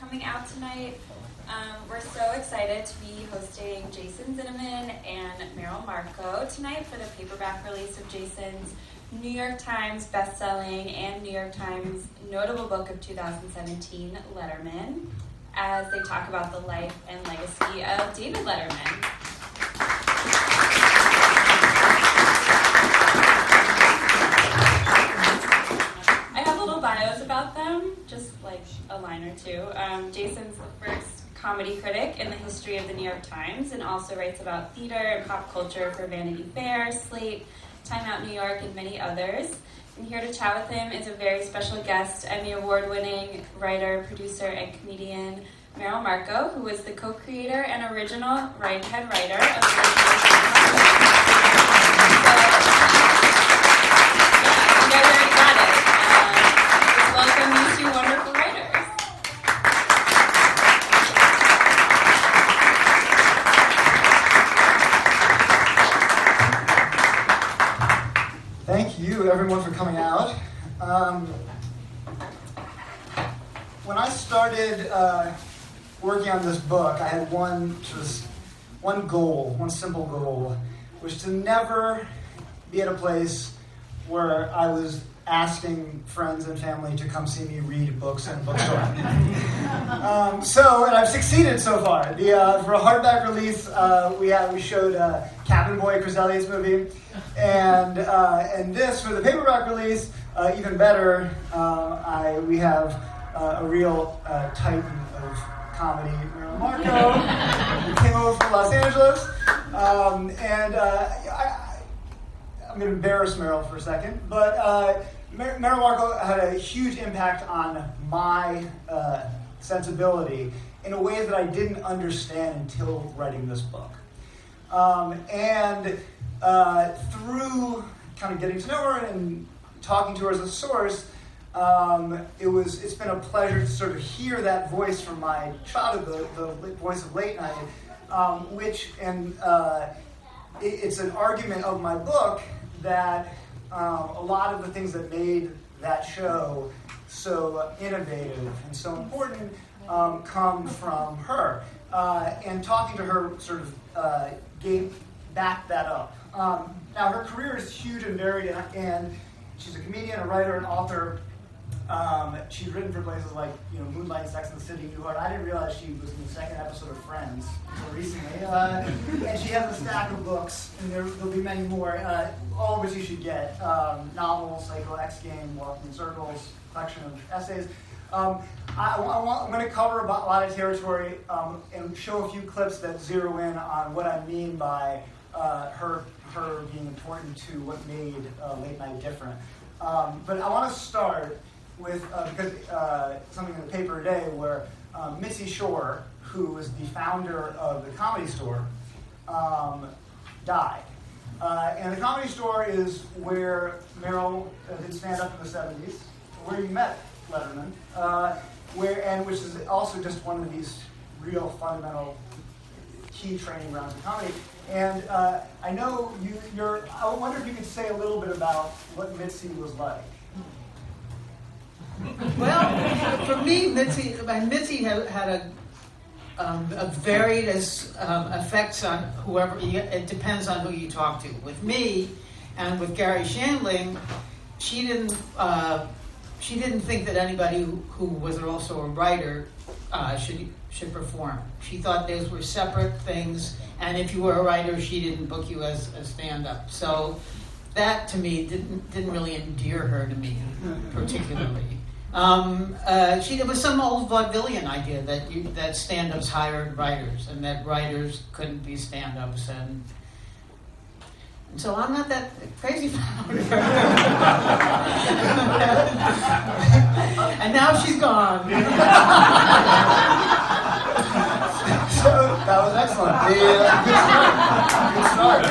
coming out tonight. We're so excited to be hosting Jason Zinoman and Merrill Markoe tonight for the paperback release of Jason's New York Times bestselling and New York Times notable book of 2017, Letterman, as they talk about the life and legacy of David Letterman. I have little bios about them, just like a line or two. Jason's the first comedy critic in the history of the New York Times and also writes about theater and pop culture for Vanity Fair, Slate, Time Out New York, and many others. And here to chat with him is a very special guest, Emmy Award-winning writer, producer, and comedian Merrill Markoe, who was the co-creator and original head writer of the you guys already got it. Welcome these two wonderful writers. Thank you, everyone, for coming out. When I started working on this book, I had one simple goal, which to never be at a place where I was asking friends and family to come see me read books in a bookstore. And I've succeeded so far. For a hardback release, we showed Cabin Boy, Chris Elliott's movie, and this for the paperback release, even better. We have a real titan of comedy, Merrill Markoe, who came over from Los Angeles, I'm going to embarrass Merrill for a second, but Merrill Markoe had a huge impact on my sensibility in a way that I didn't understand until writing this book. Through kind of getting to know her and talking to her as a source, it's been a pleasure to sort of hear that voice from my childhood, the voice of late night, it's an argument of my book that a lot of the things that made that show so innovative and so important come from her. And talking to her sort of backed that up. Now, her career is huge and varied, and she's a comedian, a writer, an author. She's written for places like Moonlight, Sex and the City, Newhart. I didn't realize she was in the second episode of Friends until recently. And she has a stack of books, and there'll be many more, all of which you should get. Novels, Psycho X Game, Walking in Circles, collection of essays. I'm going to cover a lot of territory and show a few clips that zero in on what I mean by her being important to what made Late Night different. But I want to start with, because something in the paper today where Mitzi Shore, who was the founder of the Comedy Store, died. And the Comedy Store is where Merrill did stand up in the 70s, where you met Letterman, which is also just one of these real fundamental key training grounds in comedy. And I know I wonder if you could say a little bit about what Mitzi was like. Well, for me, Mitzi had a varied effects on whoever. It depends on who you talk to. With me, and with Garry Shandling, she didn't think that anybody who was also a writer should perform. She thought those were separate things, and if you were a writer, she didn't book you as a stand-up. So that to me didn't really endear her to me particularly. There was some old vaudevillian idea that stand-ups hired writers and that writers couldn't be stand-ups, and so I'm not that crazy about her. And now she's gone. So that was excellent. Good start.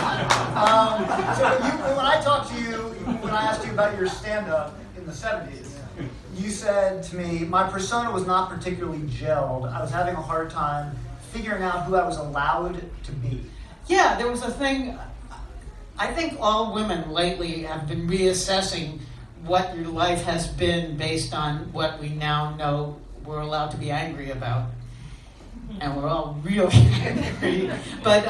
When I talked to you, when I asked you about your stand-up in the 70s, you said to me, my persona was not particularly gelled. I was having a hard time figuring out who I was allowed to be. Yeah, there was a thing. I think all women lately have been reassessing what your life has been based on what we now know we're allowed to be angry about, and we're all really angry. But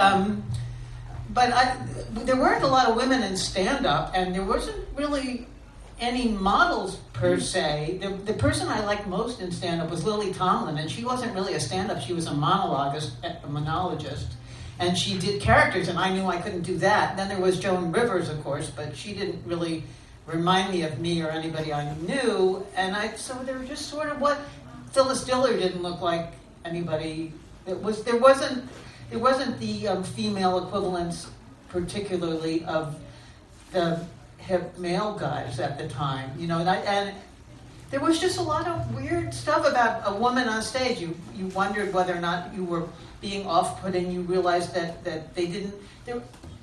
there weren't a lot of women in stand-up, and there wasn't really any models per se. The person I liked most in stand-up was Lily Tomlin, and she wasn't really a stand-up, she was a monologist, and she did characters, and I knew I couldn't do that. Then there was Joan Rivers, of course, but she didn't really remind me of me or anybody I knew, so they were just sort of what Phyllis Diller didn't look like anybody. There wasn't the female equivalence, particularly of the hip male guys at the time, and there was just a lot of weird stuff about a woman on stage. You wondered whether or not you were being off-putting. You realized that they didn't.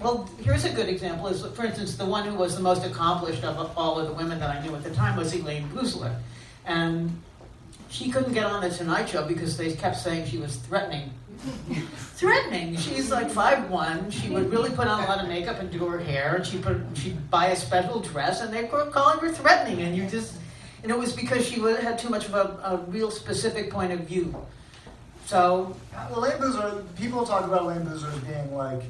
Well, here's a good example. Is, for instance, the one who was the most accomplished of all of the women that I knew at the time was Elaine Boosler, and she couldn't get on the Tonight Show because they kept saying she was threatening. Threatening. She's like 5'1". She would really put on a lot of makeup and do her hair, and she'd buy a special dress, and they were calling her threatening. And it was because she had too much of a real specific point of view. So, Elaine Boosler, people talk about Elaine Boosler as being like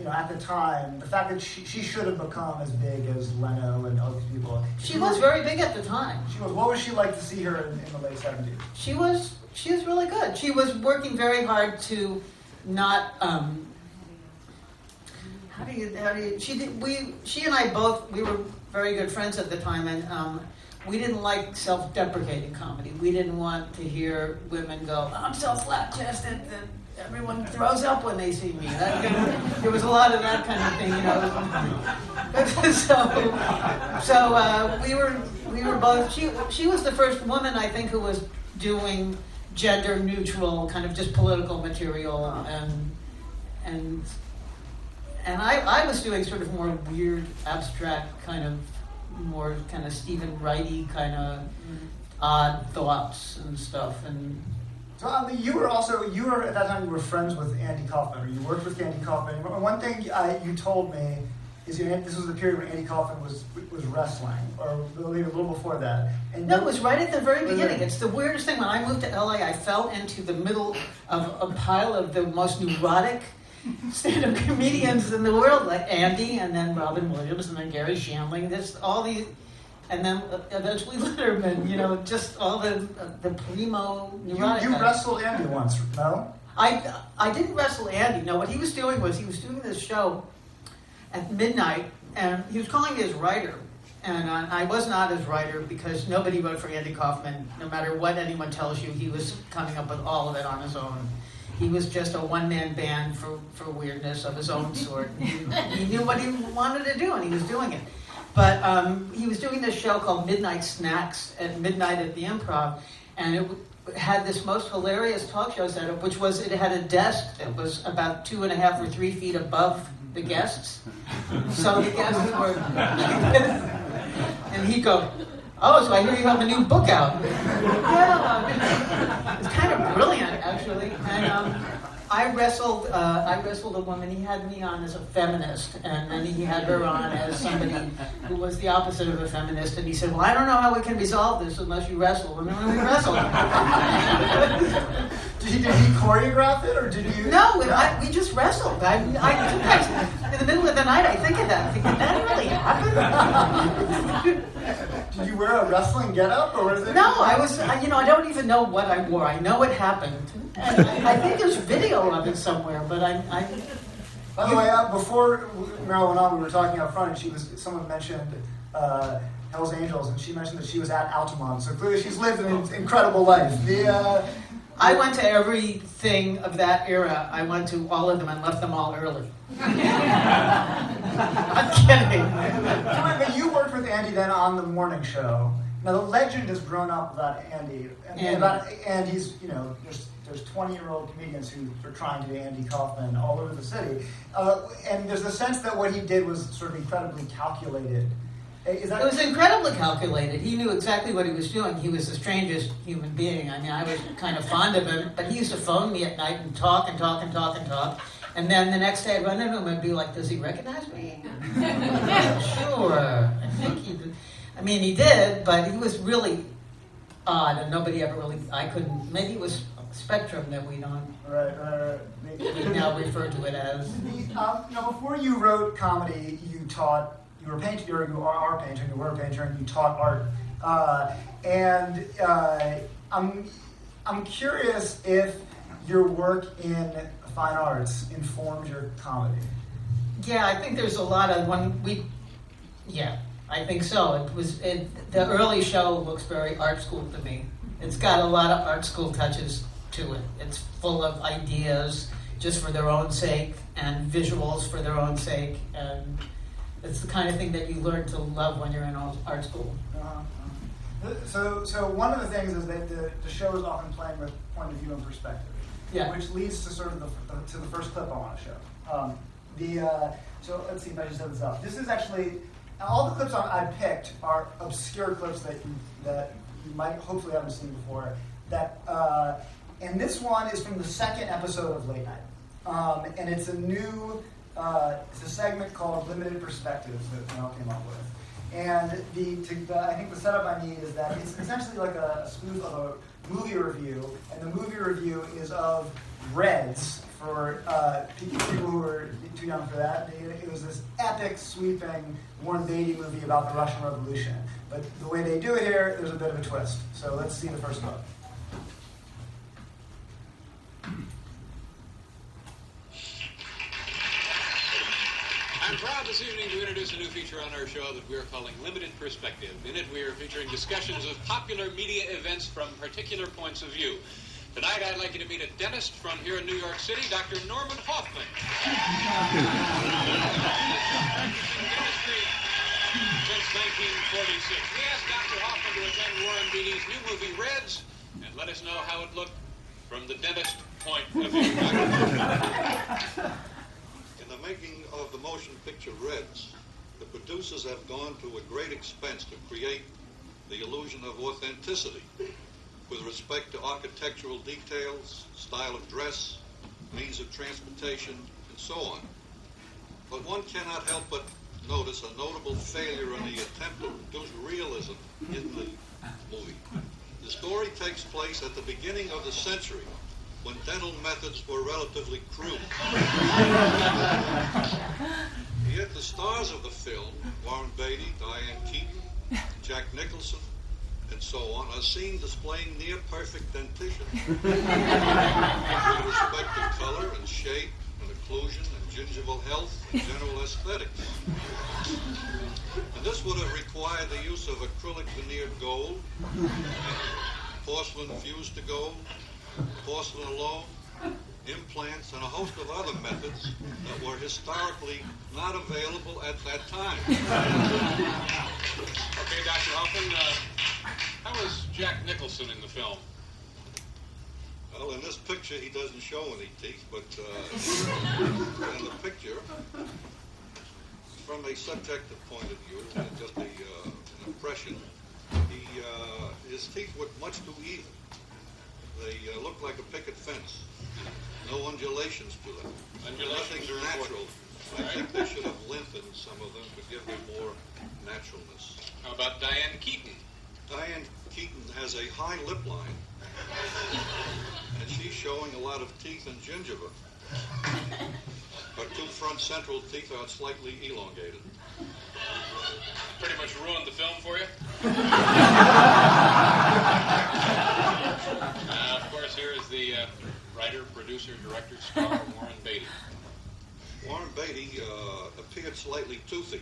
at the time, the fact that she should have become as big as Leno and other people. She was very big at the time. She was. What was she like to see her in the late 70s? She was really good. She was working very hard to not. She and I both, we were very good friends at the time, and we didn't like self-deprecating comedy. We didn't want to hear women go, "I'm so flat-chested that everyone throws up when they see me." There was a lot of that kind of thing, So we were both. She was the first woman, I think, who was doing gender neutral, kind of just political material, and I was doing sort of more weird, abstract more kind of Stephen Wrighty kind of odd thoughts and stuff. And so you were at that time you were friends with Andy Kaufman, or you worked with Andy Kaufman. One thing you told me is this was the period when Andy Kaufman was wrestling, or maybe a little before that. And no, it was right at the very beginning. It's the weirdest thing. When I moved to LA, I fell into the middle of a pile of the most neurotic stand-up comedians in the world, like Andy, and then Robin Williams, and then Garry Shandling. There's all these, and then eventually Letterman. Just all the primo neurotic. You wrestled Andy once, no? I didn't wrestle Andy. No, what he was doing was he was doing this show at midnight, and he was calling me his writer. And I was not his writer because nobody wrote for Andy Kaufman. No matter what anyone tells you, he was coming up with all of it on his own. He was just a one-man band for weirdness of his own sort. He knew what he wanted to do, and he was doing it. But he was doing this show called Midnight Snacks at midnight at the Improv, and it had this most hilarious talk show setup, which was it had a desk that was about 2.5 or 3 feet above the guests. So the guests were... and he'd go, "Oh, so I hear you have a new book out." Yeah, it's kind of brilliant, actually. And I wrestled a woman. He had me on as a feminist, and then he had her on as somebody who was the opposite of a feminist. And he said, "Well, I don't know how we can resolve this unless you wrestle." And then we wrestled. Did he choreograph it, or did you? No, we just wrestled. I in the middle of the night, I think of that. Did that really happen? Did you wear a wrestling getup, or was it? No, I was. I don't even know what I wore. I know it happened. And I think there's video of it somewhere, but I. By the way, before Merrill went on, we were talking up front, and someone mentioned Hell's Angels, and she mentioned that she was at Altamont. So clearly, she's lived an incredible life. I went to everything of that era. I went to all of them and left them all early. I'm kidding. But you worked with Andy then on the morning show. Now the legend has grown up about Andy. And he's, there's 20-year-old comedians who are trying to do Andy Kaufman all over the city. And there's the sense that what he did was sort of incredibly calculated. It was incredibly calculated. He knew exactly what he was doing. He was the strangest human being. I mean, I was kind of fond of him, but he used to phone me at night and talk and talk and talk and talk. And then the next day I'd run into him and be like, "Does he recognize me?" Sure. I think he did. I mean, he did, but he was really odd, and nobody ever really, I couldn't, maybe it was Spectrum that we don't, Right. we now refer to it as. Now, before you wrote comedy, you were a painter, or you are a painter, you were a painter, and you taught art. I'm curious if your work in fine arts informed your comedy. Yeah, I think there's a lot of I think so. The early show looks very art school to me. It's got a lot of art school touches to it. It's full of ideas just for their own sake and visuals for their own sake, and it's the kind of thing that you learn to love when you're in art school. So one of the things is that the show is often playing with point of view and perspective, which leads to sort of to the first clip I want to show. So let's see if I just set this up. This is actually, all the clips I picked are obscure clips that you might hopefully haven't seen before. And this one is from the second episode of Late Night, and it's it's a segment called Limited Perspectives that Mel came up with. And I think the setup I need is that it's essentially like a spoof of a movie review, and the movie review is of Reds for people who are too young for that. It was this epic, sweeping Warren Beatty movie about the Russian Revolution. But the way they do it here, there's a bit of a twist. So let's see the first clip. I'm proud this evening to introduce a new feature on our show that we're calling Limited Perspective. In it, we are featuring discussions of popular media events from particular points of view. Tonight, I'd like you to meet a dentist from here in New York City, Dr. Norman Kaufman. Dentistry since 1946. We asked Dr. Kaufman to attend Warren Beatty's new movie, Reds, and let us know how it looked from the dentist point of view. In the making of the motion picture Reds, the producers have gone to a great expense to create the illusion of authenticity with respect to architectural details, style of dress, means of transportation, and so on. But one cannot help but notice a notable failure in the attempt to produce realism in the movie. The story takes place at the beginning of the century, when dental methods were relatively crude. Yet the stars of the film, Warren Beatty, Diane Keaton, Jack Nicholson, and so on, are seen displaying near-perfect dentition with respect to color and shape and occlusion and gingival health and general aesthetics. And this would have required the use of acrylic veneered gold, porcelain fused to gold, porcelain alone, implants, and a host of other methods that were historically not available at that time. Okay, Dr. Hoffman, how was Jack Nicholson in the film? Well, in this picture, he doesn't show any teeth, but in the picture, from a subjective point of view, just an impression, his teeth were much too even. They look like a picket fence. No undulations to them. Nothing natural. I think they should have lengthened some of them to give them more naturalness. How about Diane Keaton? Diane Keaton has a high lip line, and she's showing a lot of teeth and gingiva. Her two front central teeth are slightly elongated. Pretty much ruined the film for you? Of course, here is the writer, producer, director, star, Warren Beatty. Warren Beatty appeared slightly toothy,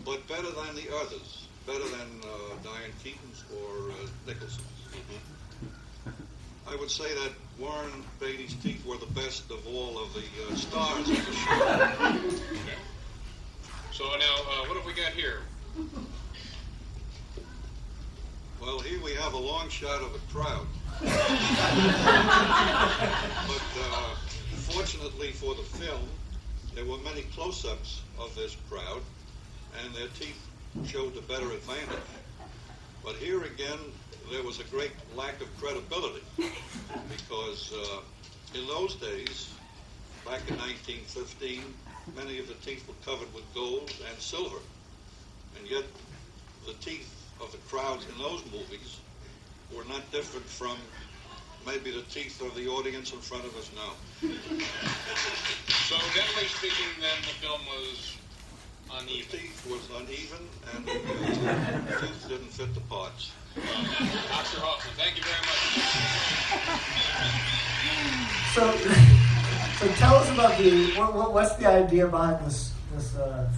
but better than the others, better than Diane Keaton's or Nicholson's. I would say that Warren Beatty's teeth were the best of all of the stars of the show. Okay. So now, what have we got here? Well, here we have a long shot of a crowd. But fortunately for the film, there were many close-ups of this crowd, and their teeth showed to better advantage. But here again, there was a great lack of credibility, because in those days, back in 1915, many of the teeth were covered with gold and silver, and yet the teeth of the crowds in those movies were not different from maybe the teeth of the audience in front of us now. So generally speaking, then, the film was The uneven. teeth was uneven, and the teeth didn't fit the parts. Dr. Hoffman, thank you very much. So tell us about what's the idea behind this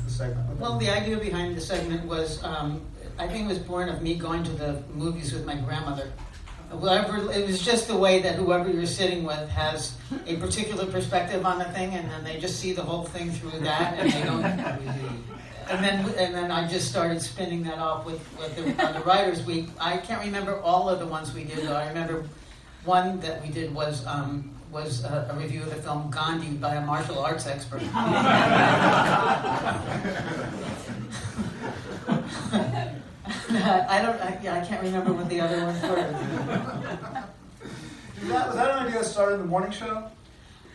segment? Well, the idea behind the segment was, I think it was born of me going to the movies with my grandmother. It was just the way that whoever you're sitting with has a particular perspective on the thing, and then they just see the whole thing through that, and they don't. And then I just started spinning that off with the Writers' Week. I can't remember all of the ones we did, though. I remember one that we did was a review of the film Gandhi by a martial arts expert. I can't remember what the other ones were. Was that an idea that started in the morning show?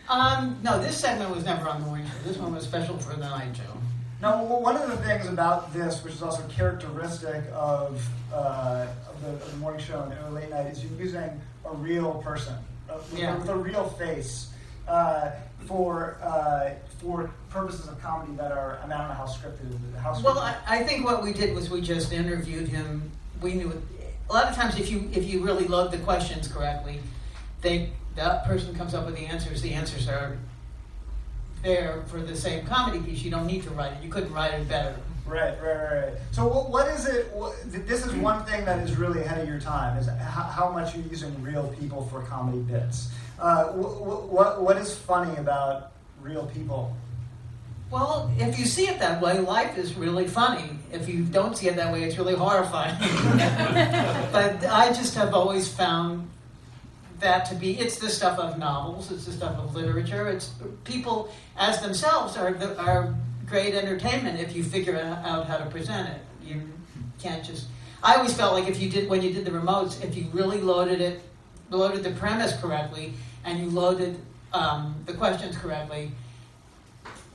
No, this segment was never on the morning show. This one was special for the night show. Now, one of the things about this, which is also characteristic of the morning show and the early late night, is you're using a real person with a real face for purposes of comedy that are, I mean, I don't know how scripted it is. Well, I think what we did was we just interviewed him. We knew a lot of times if you really load the questions correctly, that person comes up with the answers. The answers are there for the same comedy piece. You don't need to write it. You couldn't write it better. Right. So what is it? This is one thing that is really ahead of your time, is how much you're using real people for comedy bits. What is funny about real people? Well, if you see it that way, life is really funny. If you don't see it that way, it's really horrifying. But I just have always found that to be, it's the stuff of novels, it's the stuff of literature, it's people as themselves are great entertainment if you figure out how to present it. You can't just, I always felt like when you did the remotes, if you really loaded the premise correctly, and you loaded the questions correctly,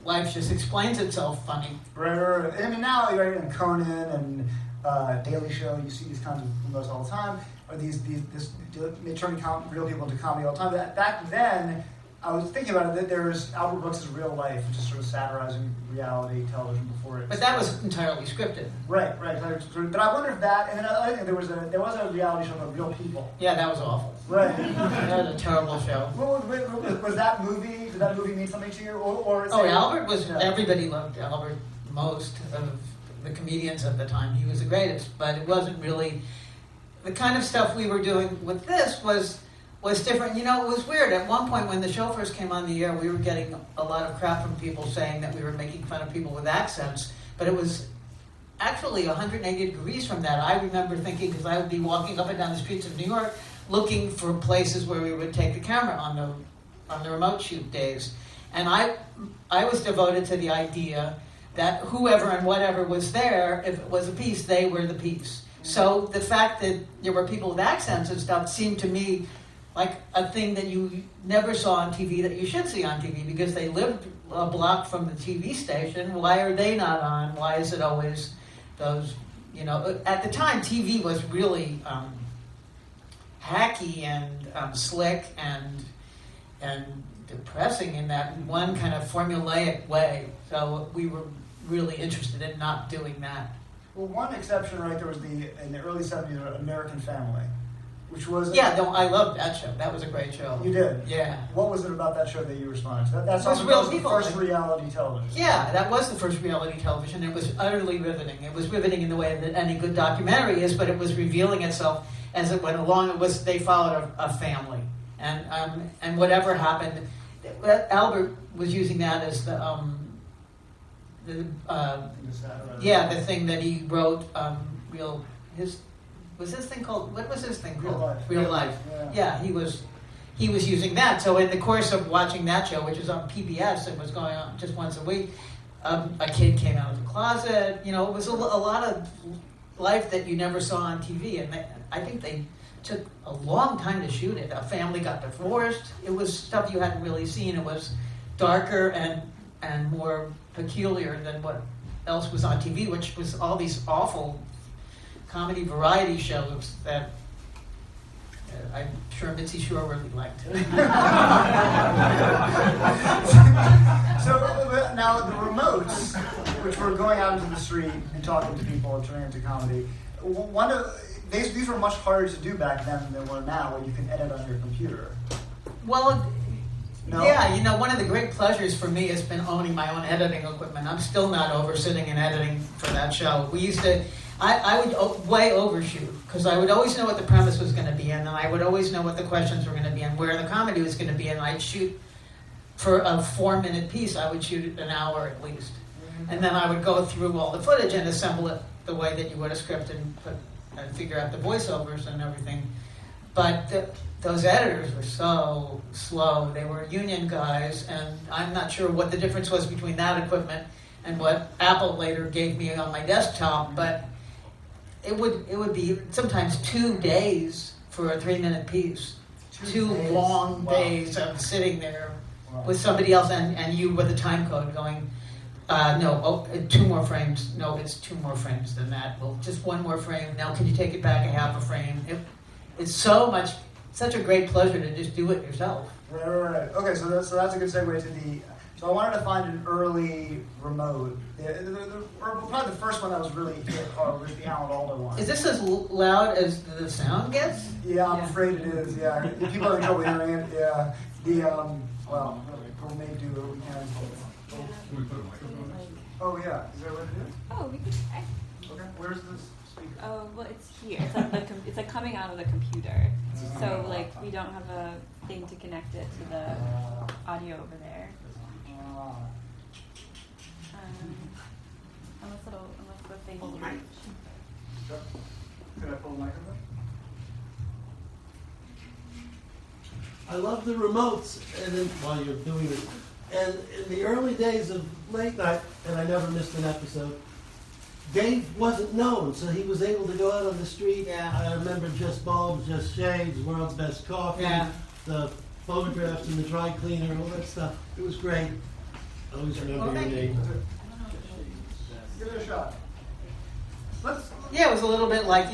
life just explains itself funny. Right. I mean, now you're in Conan and Daily Show, you see these kinds of remotes all the time, or they turn real people into comedy all the time. Back then, I was thinking about it, that there's Albert Brooks' Real Life, which is sort of satirizing reality television before it. But that was entirely scripted. Right. But I wonder if that, and then I think there was a reality show about real people. Yeah, that was awful. Right. That was a terrible show. Was that movie? Did that movie mean something to you? Albert was. Yeah. Everybody loved Albert. Most of the comedians at the time, he was the greatest. But it wasn't really the kind of stuff we were doing with this was different. You know, it was weird. At one point, when the show first came on the air, we were getting a lot of crap from people saying that we were making fun of people with accents. But it was actually 180 degrees from that. I remember thinking, because I would be walking up and down the streets of New York, looking for places where we would take the camera on the remote shoot days. And I was devoted to the idea that whoever and whatever was there, if it was a piece, they were the piece. So the fact that there were people with accents and stuff seemed to me like a thing that you never saw on TV that you should see on TV, because they lived a block from the TV station. Why are they not on? Why is it always those, you know, at the time TV was really hacky and slick and depressing in that one kind of formulaic way. So we were really interested in not doing that. Well, one exception, right, there was in the early 70s, American Family, which was... I loved that show. That was a great show. You did? Yeah. What was it about that show that you responded to? That was real people. The first reality television. Yeah, that was the first reality television. It was utterly riveting. It was riveting in the way that any good documentary is, but it was revealing itself as it went along. They followed a family. And whatever happened, Albert was using that as the thing that he wrote. Was this thing called? What was this thing called? Real Life. Yeah, he was using that. So in the course of watching that show, which was on PBS, it was going on just once a week. A kid came out of the closet. You know, it was a lot of life that you never saw on TV, and I think they took a long time to shoot it. A family got divorced. It was stuff you hadn't really seen. It was darker and more peculiar than what else was on TV, which was all these awful comedy variety shows that I'm sure Mitzi Shore really liked. So now the remotes, which were going out into the street and talking to people and turning into comedy, these were much harder to do back then than they were now, where you can edit on your computer. Well, No? yeah, one of the great pleasures for me has been owning my own editing equipment. I'm still not over sitting and editing for that show. We used to, I would way overshoot, because I would always know what the premise was going to be, and then I would always know what the questions were going to be, and where the comedy was going to be, and I'd shoot for a 4-minute piece, I would shoot an hour at least. And then I would go through all the footage and assemble it the way that you would a script and figure out the voiceovers and everything. But those editors were so slow. They were union guys, and I'm not sure what the difference was between that equipment and what Apple later gave me on my desktop, but it would be sometimes 2 days for a 3-minute piece. 2 days. long Wow. days of sitting there Wow. with somebody else and you with a time code going, 2 more frames. No, it's 2 more frames than that. Well, just 1 more frame. Now, can you take it back a half a frame? It's such a great pleasure to just do it yourself. Right. Okay, so that's a good segue to the. So I wanted to find an early remote. Probably the first one that was really hit hard was the Alan Alda one. Is this as loud as the sound gets? Yeah, I'm afraid it is. Yeah, people are in trouble hearing it. Yeah, well, we'll maybe do what we can. Oh yeah, is that what it is? Oh, we could try. Okay, where's this speaker? Oh, well, it's here. It's like it's like coming out of the computer. So like we don't have a thing to connect it to the audio over there. Unless the thing will reach. Can I pull the microphone? I love the remotes, and then while you're doing it, and in the early days of late night, and I never missed an episode, Dave wasn't known, so he was able to go out on the street. Yeah. I remember Just Bulbs, Just Shades, World's Best Coffee, Yeah. the photographs in the dry cleaner, all that stuff. It was great. I always remember your thank you. name. Give it a shot. Yeah, it was a little bit like,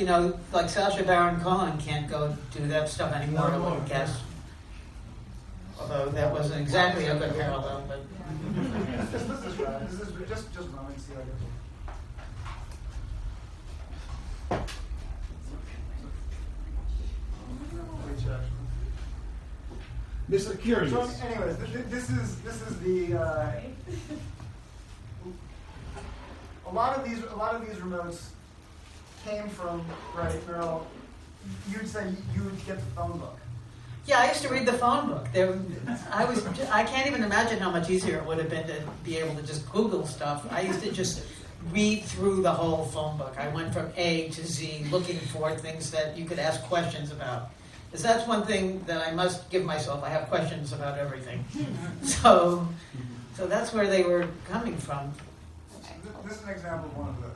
like Sacha Baron Cohen can't go do that stuff anymore, I wouldn't guess. Although that wasn't exactly a good parallel, but... This is right. This is just run and see how it goes. Mr. Curious. So, anyways, this is the a lot of these remotes came from, right, Merrill. You'd say you would get the phone book. Yeah, I used to read the phone book. I can't even imagine how much easier it would have been to be able to just Google stuff. I used to just read through the whole phone book. I went from A to Z looking for things that you could ask questions about. Because that's one thing that I must give myself. I have questions about everything. So that's where they were coming from. This is an example of one of those.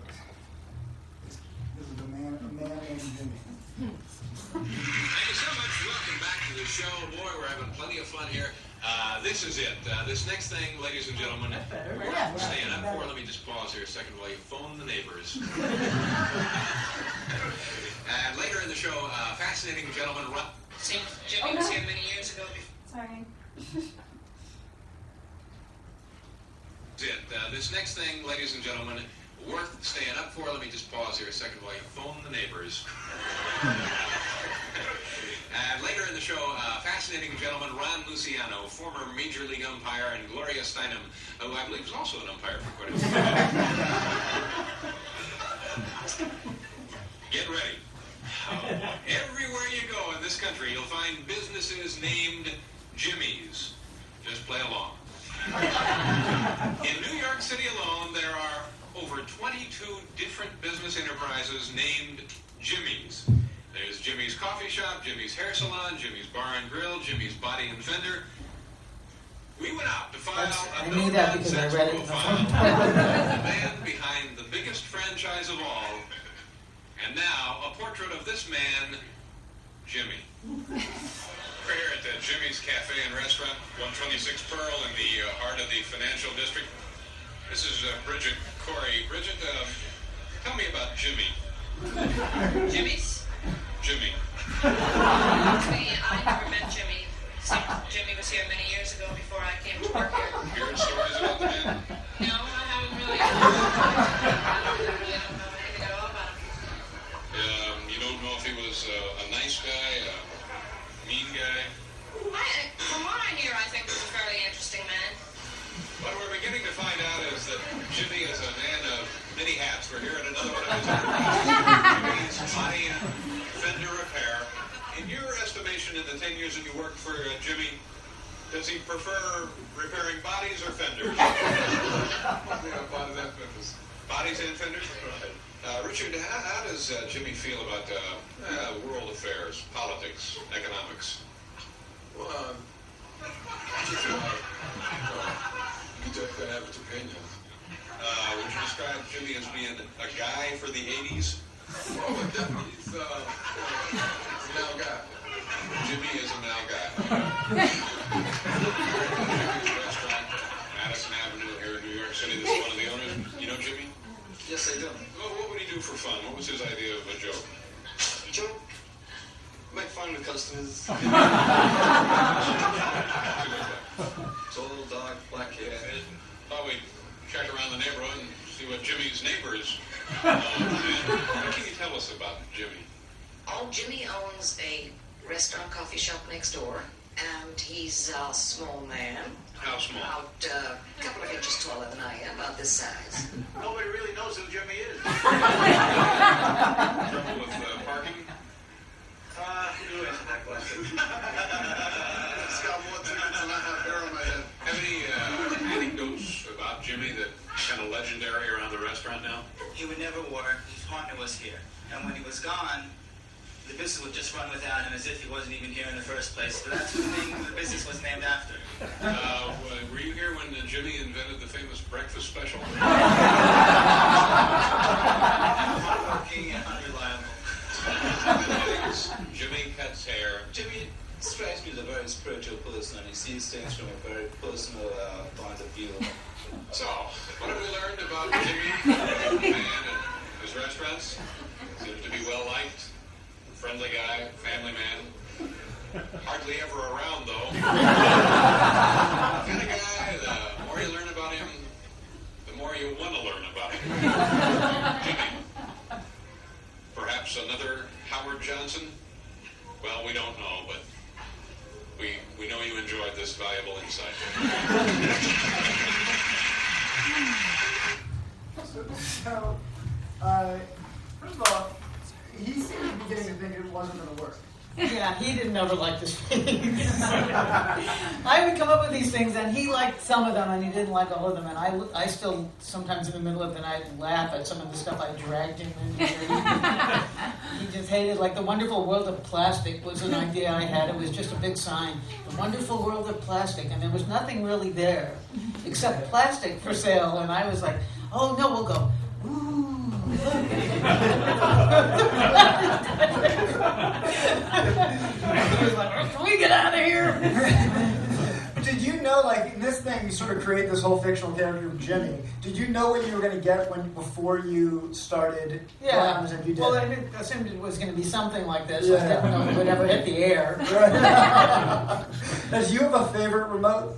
This is a man named Jimmy. Thank you so much. Welcome back to the show. Boy, we're having plenty of fun here. This is it. This next thing, ladies and gentlemen, we're staying up for. Let me just pause here a second while you phone the neighbors. And later in the show, fascinating gentleman, St. Jimmy was here many years ago. Sorry. This next thing, ladies and gentlemen, worth staying up for. Let me just pause here a second while you phone the neighbors. And later in the show, fascinating gentleman Ron Luciano, former Major League umpire, and Gloria Steinem, who I believe was also an umpire for quite a time. Get ready. Everywhere you go in this country, you'll find businesses named Jimmy's. Just play along. In New York City alone, there are over 22 different business enterprises named Jimmy's. There's Jimmy's Coffee Shop, Jimmy's Hair Salon, Jimmy's Bar and Grill, Jimmy's Body and Fender. We went out to file I knew that because I read it. profile of the man behind the biggest franchise of all. And now, a portrait of this man, Jimmy. We're here at Jimmy's Cafe and Restaurant, 126 Pearl in the heart of the financial district. This is Bridget Corey. Bridget, tell me about Jimmy. Jimmy's? Jimmy. I never met Jimmy. Jimmy was here many years ago before I came to work here. Heard stories about the man? No, I haven't really. I don't know anything at all about him. You don't know if he was a nice guy, a mean guy? From what I hear, I think he's a fairly interesting man. What we're beginning to find out is that Jimmy is a man of many hats. We're here at another one of his interviews. Jimmy's body and fender repair. In your estimation, in the 10 years that you worked for Jimmy, does he prefer repairing bodies or fenders? Bodies and fenders? Right. Richard, how does Jimmy feel about world affairs, politics, economics? Well, you definitely have its opinion. Would you describe Jimmy as being a guy for the 80s? Oh, definitely. He's a male guy. Jimmy is a male guy. Restaurant, Madison Avenue here in New York City. This is one of the owners. You know Jimmy? Yes, I do. Well, what would he do for fun? What was his idea of a joke? Joe, make fun with customers. Tall, dark, black hair. Thought we'd check around the neighborhood and see what Jimmy's neighbors what can you tell us about Jimmy? Oh, Jimmy owns a restaurant coffee shop next door, and he's a small man. How small? About a couple of inches taller than I am, about this size. Nobody really knows who Jimmy is. Trouble with parking? You answer that question. He's got more tickets than I have hair on my head. Have any anecdotes about Jimmy that kind of legendary around the restaurant now? He would never work. His partner was here. And when he was gone, the business would just run without him as if he wasn't even here in the first place. So that's the thing the business was named after. Were you here when Jimmy invented the famous breakfast special? Hardworking and unreliable. Jimmy cuts hair. Jimmy strikes me as a very spiritual person, and he sees things from a very personal point of view. So, what have we learned about Jimmy, the man and his restaurants? Seems to be well-liked, friendly guy, family man. Hardly ever around, though. Kind of guy, the more you learn about him, the more you want to learn about him. Jimmy. Perhaps another Howard Johnson? Well, we don't know, but we know you enjoyed this valuable insight. So, first of all, he seemed to be beginning to think it wasn't going to work. Yeah, he didn't ever like this things. I would come up with these things, and he liked some of them, and he didn't like all of them. And I still, sometimes in the middle of the night, laugh at some of the stuff I dragged him into. He just hated, like, the wonderful world of plastic was an idea I had. It was just a big sign, the wonderful world of plastic, and there was nothing really there except plastic for sale. And I was like, oh no, we'll go. Ooh. He was like, can we get out of here? But did you know, like, in this thing, you sort of create this whole fictional character of Jimmy. Did you know what you were going to get before you started? Yeah. As if you did? Well, I assumed it was going to be something like this. Yeah. I didn't know it would ever hit the air. Now, do you have a favorite remote?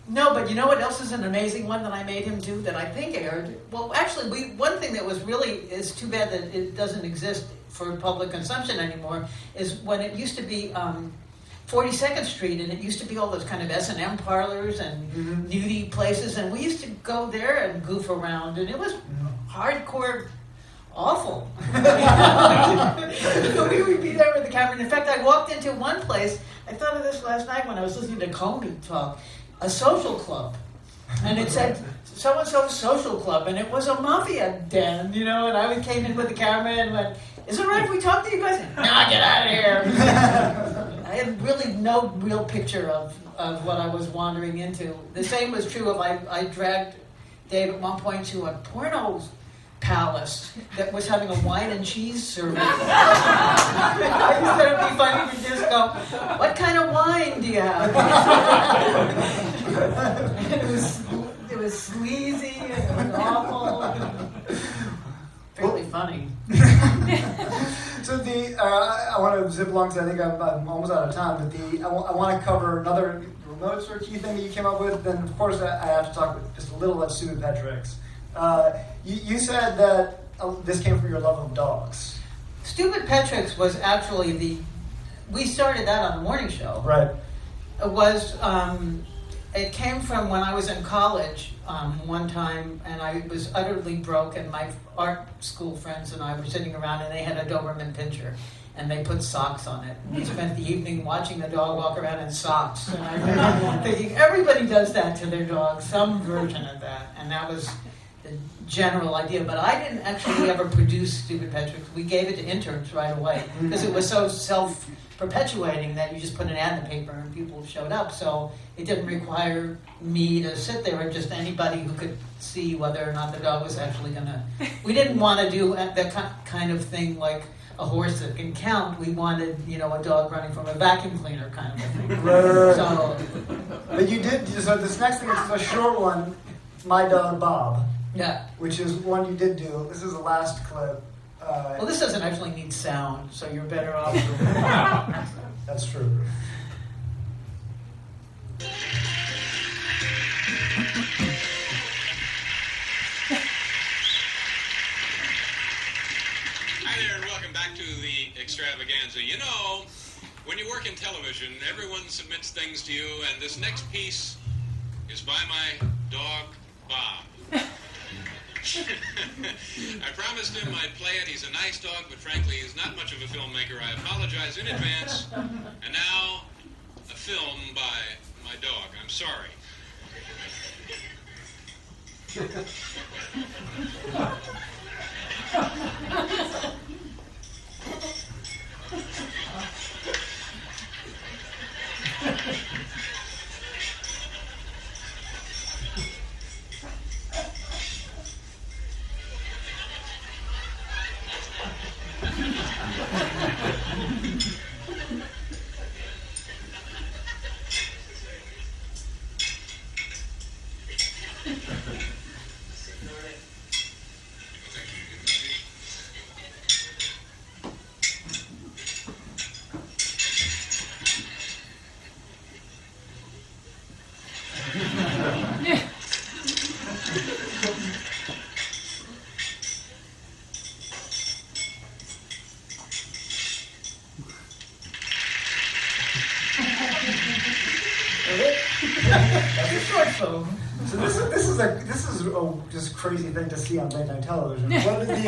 No, but you know what else is an amazing one that I made him do that I think aired? Well, actually, one thing that was really, is too bad that it doesn't exist for public consumption anymore, is when it used to be 42nd Street, and it used to be all those kind of S&M parlors and nudie places, and we used to go there and goof around, and it was hardcore awful. We would be there with the camera, and in fact, I walked into one place, I thought of this last night when I was listening to Comey talk, a social club, and it said so-and-so social club, and it was a mafia den, you know, and I came in with the camera and went, is it right if we talk to you guys? Nah, get out of here. I had really no real picture of what I was wandering into. The same was true of, I dragged Dave at one point to a porno palace that was having a wine and cheese service. I just thought it'd be funny to just go, what kind of wine do you have? It was sleazy and it was awful. Fairly funny. So I want to zip along because I think I'm almost out of time. But I want to cover another remote sort of key thing that you came up with. Then of course I have to talk just a little about stupid pet tricks. You said that this came from your love of dogs. Stupid Pet Tricks was actually we started that on the morning show. Right. It was, it came from when I was in college one time, and I was utterly broke, and my art school friends and I were sitting around, and they had a Doberman Pinscher, and they put socks on it. We spent the evening watching the dog walk around in socks. And I remember thinking, everybody does that to their dog, some version of that, and that was the general idea. But I didn't actually ever produce Stupid Pet Tricks. We gave it to interns right away, because it was so self-perpetuating that you just put an ad in the paper and people showed up. So it didn't require me to sit there, and just anybody who could see whether or not the dog was actually going to... We didn't want to do the kind of thing like a horse that can count. We wanted, a dog running from a vacuum cleaner kind of a thing. Right. So, but you did, so this next thing is a short one, My Dog Bob. yeah. Which is one you did do. This is the last clip. Well, this doesn't actually need sound, so you're better off. That's true. Hi there, and welcome back to the extravaganza. When you work in television, everyone submits things to you, and this next piece is by my dog, Bob. I promised him I'd play it. He's a nice dog, but frankly, he's not much of a filmmaker. I apologize in advance. And now, a film by my dog. I'm sorry. That's a short film. So this is a just crazy thing to see on late night television. What is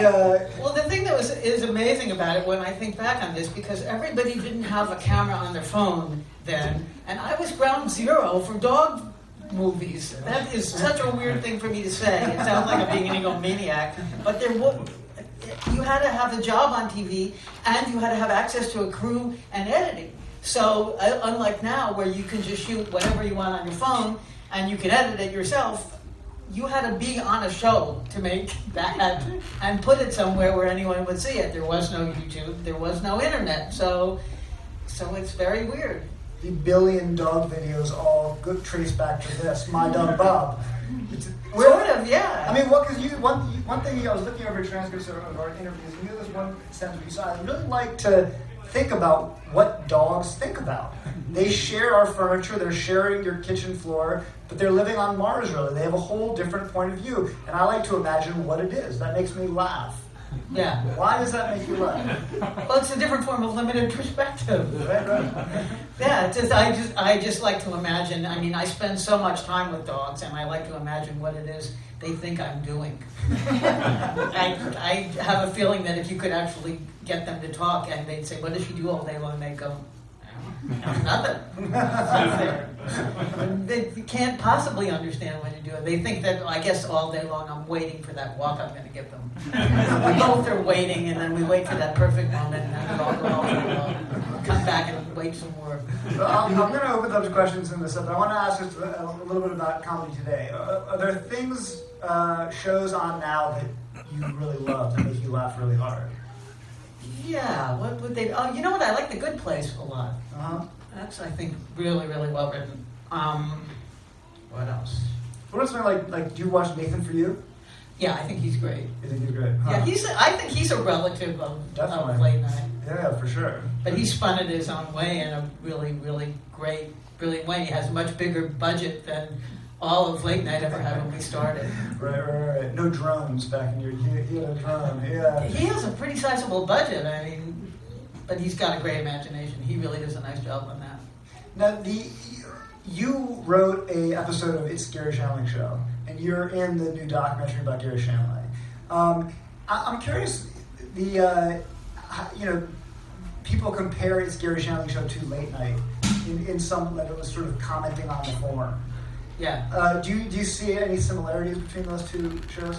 Well, the thing that is amazing about it when I think back on this, because everybody didn't have a camera on their phone then, and I was ground zero for dog movies. That is such a weird thing for me to say. It sounds like I'm being an egomaniac, but you had to have a job on TV, and you had to have access to a crew and editing. So unlike now, where you can just shoot whatever you want on your phone, and you can edit it yourself, you had to be on a show to make that and put it somewhere where anyone would see it. There was no YouTube, there was no internet, so it's very weird. the billion dog videos all trace back to this, My Dog Bob? Sort of, yeah. I mean, because one thing I was looking over transcripts of our interviews, and there's one sentence you said, I really like to think about what dogs think about. They share our furniture, they're sharing your kitchen floor, but they're living on Mars, really. They have a whole different point of view. And I like to imagine what it is. That makes me laugh. Yeah. Why does that make you laugh? Well, it's a different form of limited perspective. Right. Yeah, I just like to imagine. I mean, I spend so much time with dogs, and I like to imagine what it is they think I'm doing. I have a feeling that if you could actually get them to talk, and they'd say, "What does she do all day long?" They'd go, "Nothing." They can't possibly understand what you do. They think that, I guess, all day long I'm waiting for that walk I'm going to give them. We both are waiting, and then we wait for that perfect moment, and then we all go off and we'll come back and wait some more. So I'm going to open up to questions in this, but I want to ask just a little bit about comedy today. Are there things, shows on now that you really love, that make you laugh really hard? Yeah, what would they... Oh, you know what? I like The Good Place a lot. That's, I think, really, really well written. What else? What is something like do you watch Nathan For You? Yeah, I think he's great. You think he's great? Huh. Yeah, I think he's a relative of Definitely. late night. Yeah, for sure. But he spun it his own way in a really, really great, brilliant way. He has a much bigger budget than all of late night ever had when we started. Right. No drones back in your. He had a drone. Yeah. He has a pretty sizable budget. I mean, but he's got a great imagination. He really does a nice job on that. Now, you wrote a episode of It's Garry Shandling Show, and you're in the new documentary about Garry Shandling. I'm curious, people compare It's Garry Shandling Show to Late Night in some that it was sort of commenting on the form. Yeah. Do you see any similarities between those two shows?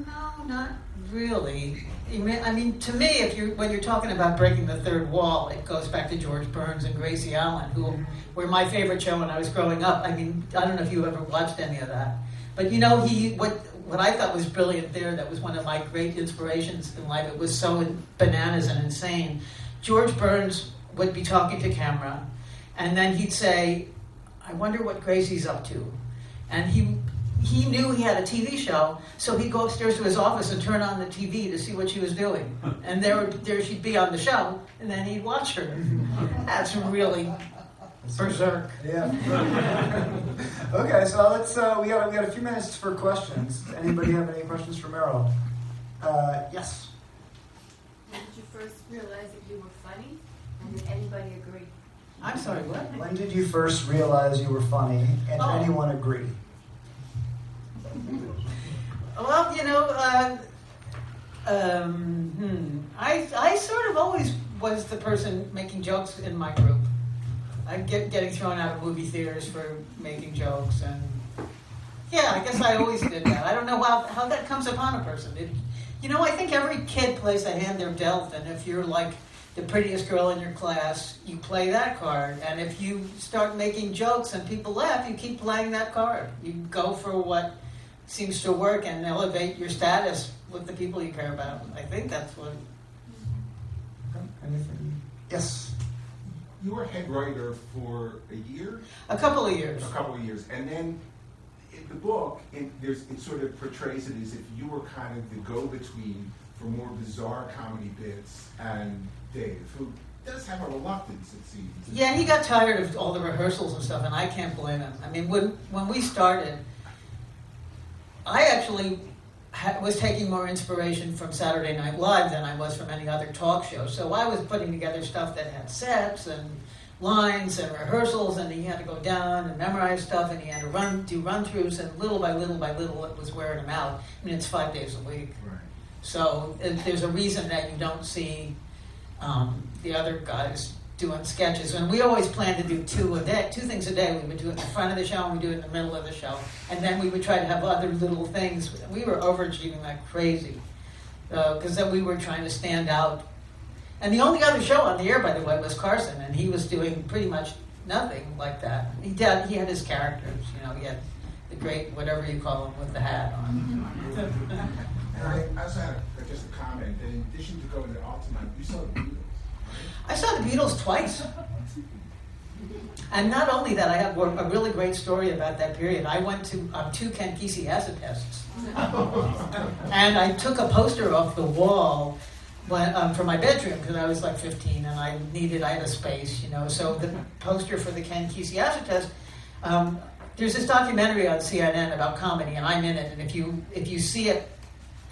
No, not really. I mean, to me, when you're talking about breaking the third wall, it goes back to George Burns and Gracie Allen, who were my favorite show when I was growing up. I mean, I don't know if you ever watched any of that, but what I thought was brilliant there, that was one of my great inspirations in life. It was so bananas and insane. George Burns would be talking to camera, and then he'd say, "I wonder what Gracie's up to," and he knew he had a TV show, so he'd go upstairs to his office and turn on the TV to see what she was doing. And there she'd be on the show, and then he'd watch her. That's really berserk. Yeah. Okay, so let's. We got a few minutes for questions. Anybody have any questions for Merrill? Yes. When did you first realize that you were funny, and did anybody agree? I'm sorry, what? When did you first realize you were funny, and did anyone agree? Well, I sort of always was the person making jokes in my group. I getting thrown out of movie theaters for making jokes, and yeah, I guess I always did that. I don't know how that comes upon a person. I think every kid plays the hand they're dealt, and if you're like the prettiest girl in your class, you play that card. And if you start making jokes and people laugh, you keep playing that card. You go for what seems to work and elevate your status with the people you care about. I think that's what. Anything? Yes. You were head writer for a year? A couple of years. And then in the book, it sort of portrays it as if you were kind of the go-between for more bizarre comedy bits and Dave, who does have a reluctance, it seems. Yeah, he got tired of all the rehearsals and stuff, and I can't blame him. I mean, when we started, I actually was taking more inspiration from Saturday Night Live than I was from any other talk show. So I was putting together stuff that had sets and lines and rehearsals, and he had to go down and memorize stuff, and he had to do run-throughs, and little by little by little it was wearing him out. I mean, it's 5 days a week. Right. So there's a reason that you don't see the other guys doing sketches. And we always planned to do two things a day. We would do it in the front of the show, and we do it in the middle of the show. And then we would try to have other little things. We were overachieving like crazy because then we were trying to stand out. And the only other show on the air, by the way, was Carson, and he was doing pretty much nothing like that. He had his characters, he had the great whatever you call him with the hat on. I also had just a comment that in addition to going to Altamont, you saw the Beatles, right? I saw the Beatles twice. And not only that, I have a really great story about that period. I went to 2 Ken Kesey acid tests. And I took a poster off the wall for my bedroom because I was like 15 and I had a space, So the poster for the Ken Kesey acid test, there's this documentary on CNN about comedy, and I'm in it. And if you see it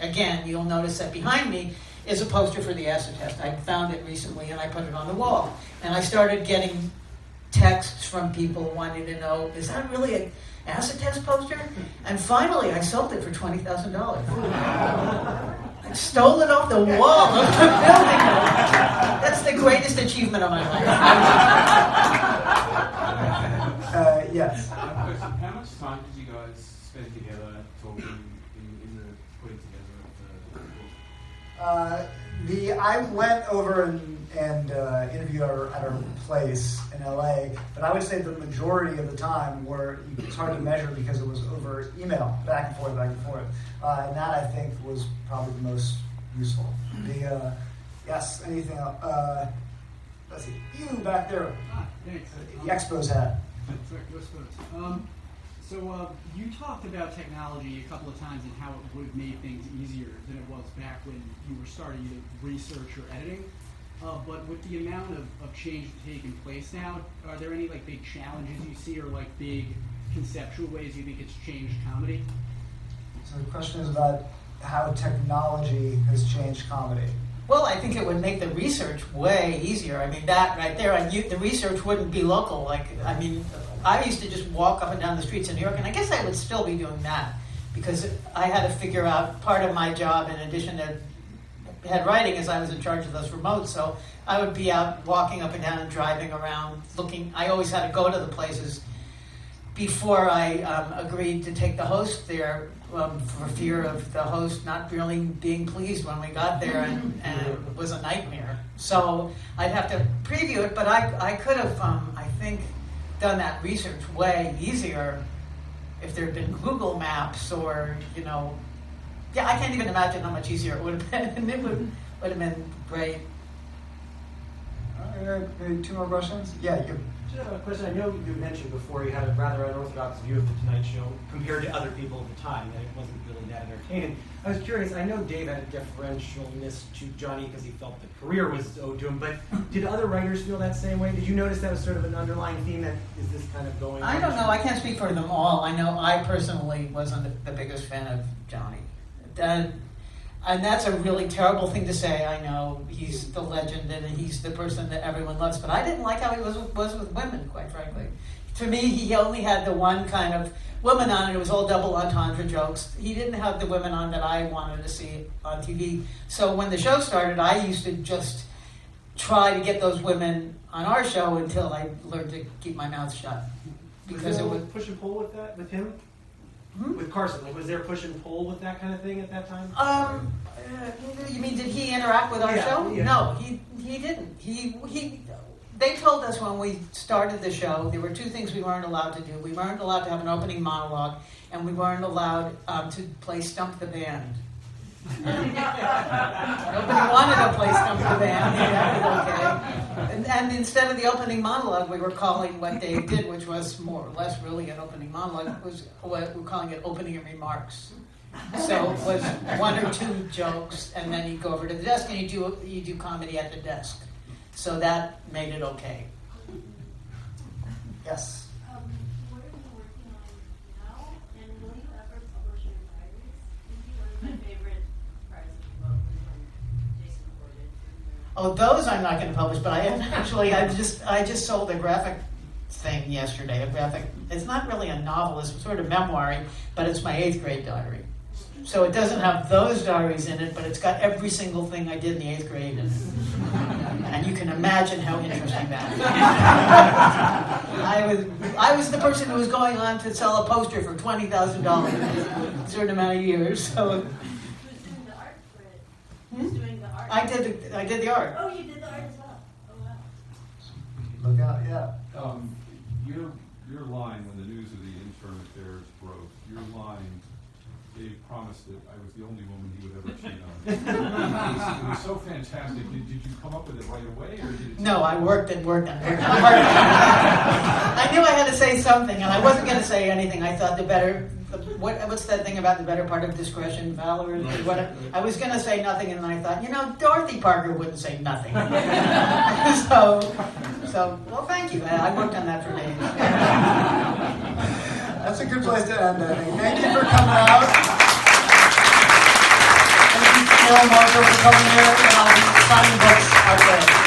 again, you'll notice that behind me is a poster for the acid test. I found it recently and I put it on the wall. And I started getting texts from people wanting to know, is that really an acid test poster? And finally I sold it for $20,000. I stole it off the wall of the building. That's the greatest achievement of my life. Yes. How much time did you guys spend together talking in the putting together of the book? I went over and interviewed at our place in LA, but I would say the majority of the time it's hard to measure because it was over email, back and forth. And that I think was probably the most useful. Yes, anything else? Let's see, you back there. Thanks. The Expos hat. So you talked about technology a couple of times and how it would have made things easier than it was back when you were starting either research or editing. But with the amount of change taking place now, are there any like big challenges you see or like big conceptual ways you think it's changed comedy? So the question is about how technology has changed comedy. Well, I think it would make the research way easier. I mean, that right there, the research wouldn't be local. Like, I mean, I used to just walk up and down the streets of New York, and I guess I would still be doing that because I had to figure out part of my job in addition to head writing is I was in charge of those remotes. So I would be out walking up and down and driving around looking. I always had to go to the places before I agreed to take the host there for fear of the host not really being pleased when we got there, and it was a nightmare. So I'd have to preview it, but I could have, I think, done that research way easier if there had been Google Maps or, yeah, I can't even imagine how much easier it would have been. It would have been great. Maybe two more questions? Yeah, you. Just a question. I know you mentioned before you had a rather unorthodox view of The Tonight Show compared to other people at the time, that it wasn't really that entertaining. I was curious, I know Dave had a deferentialness to Johnny because he felt the career was owed to him, but did other writers feel that same way? Did you notice that was sort of an underlying theme that is this kind of going on? I don't know. I can't speak for them all. I know I personally wasn't the biggest fan of Johnny. And that's a really terrible thing to say. I know he's the legend and he's the person that everyone loves, but I didn't like how he was with women, quite frankly. To me, he only had the one kind of woman on, and it was all double entendre jokes. He didn't have the women on that I wanted to see on TV. So when the show started, I used to just try to get those women on our show until I learned to keep my mouth shut. Because it was push and pull with that, with him? With Carson, like, was there push and pull with that kind of thing at that time? You mean did he interact with our show? Yeah. No, he didn't. They told us when we started the show there were two things we weren't allowed to do. We weren't allowed to have an opening monologue, and we weren't allowed to play Stump the Band. Nobody wanted to play Stump the Band. That was okay. And instead of the opening monologue, we were calling what Dave did, which was more or less really an opening monologue, was what we're calling it opening remarks. So it was one or two jokes, and then you go over to the desk and you do comedy at the desk. So that made it okay. Yes. What are you working on now, and will you ever publish your diaries? One of my favorite parts of the book was when Jason recorded. Oh, those I'm not going to publish, but I just sold a graphic thing yesterday. It's not really a novel, it's sort of memoir, but it's my 8th grade diary. So it doesn't have those diaries in it, but it's got every single thing I did in the 8th grade in it. And you can imagine how interesting that is. I was the person who was going on to sell a poster for $20,000 a certain amount of years. So Who's doing the art for it? Who's doing the art? I did the art. Oh, you did the art as well. Oh, wow. Look out, yeah. Your line when the news of the intern affairs broke, your line, Dave promised that I was the only woman he would ever cheat on. It was so fantastic. Did you come up with it right away, or did it? No, I worked on it. I knew I had to say something, and I wasn't going to say anything. I thought what's that thing about the better part of discretion, valor? I was going to say nothing, and then I thought, Dorothy Parker wouldn't say nothing. So, well, thank you. I worked on that for days. That's a good place to end, I think. Thank you for coming out. Thank you, Merrill Markoe, for coming here. Signing books out there.